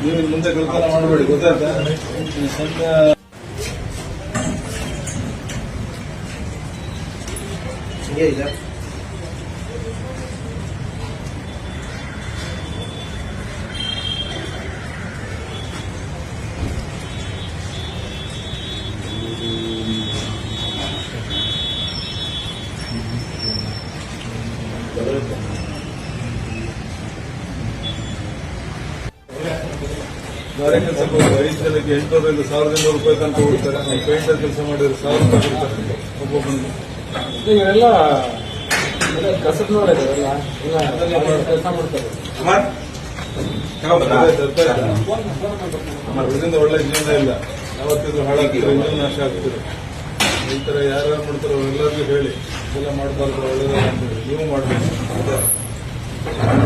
ನೀವು ಮುಂದೆ ಕಲ್ಪನ ಮಾಡಬೇಡಿ, ಗೊತ್ತಾಯ್ತಾ? ಇಲ್ಲ ಗಾರೆ ಕೆಲಸಕ್ಕೆ ಹೋಗಿ 5 ಜನಕ್ಕೆ 800 1,200 ರೂಪಾಯಿ ತನಕ ಕೊಡ್ತಾರೆ. ನಾವು ಪೇಂಟರ್ ಕೆಲಸ ಮಾಡಿದ್ರೆ 1000 ರೂಪಾಯಿ ಕೊಡ್ತಾರೆ ಒಬ್ಬೊಬ್ಬನಿಗೆ. ಇವರೆಲ್ಲ ಕಸಬ್ನವರೆಲ್ಲ ಕೆಲಸ ಮಾಡ್ತಾರೆ. ಇದರಿಂದ ಒಳ್ಳೆ ಜೀವನ ಇಲ್ಲ. ಯಾವತ್ತಿದ್ರು ಹಾಳಾಗ್ತಿರೋ, ಇನ್ನೂ ನಾಶ ಆಗ್ತಿರೋ. ಈ ತರ ಯಾರು ಮಾಡ್ತಾರೋ ಅವರೆಲ್ಲರಿಗೂ ಹೇಳಿ ಇದೆಲ್ಲ ಮಾಡಬಾರ್ದು, ಒಳ್ಳೆಯದಲ್ಲ ಅಂತ ಹೇಳಿ ನೀವು ಮಾಡಬೇಕು.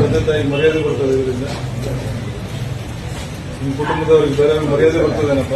ತಂದೆ ತಾಯಿ ಮರ್ಯಾದೆ ಬರ್ತದೆ ಇದರಿಂದ. ನಿಮ್ಮ ಕುಟುಂಬದವ್ರಿಗೆ ಬೇರೆ ಮರ್ಯಾದೆ ಬರ್ತದೇನಪ್ಪ.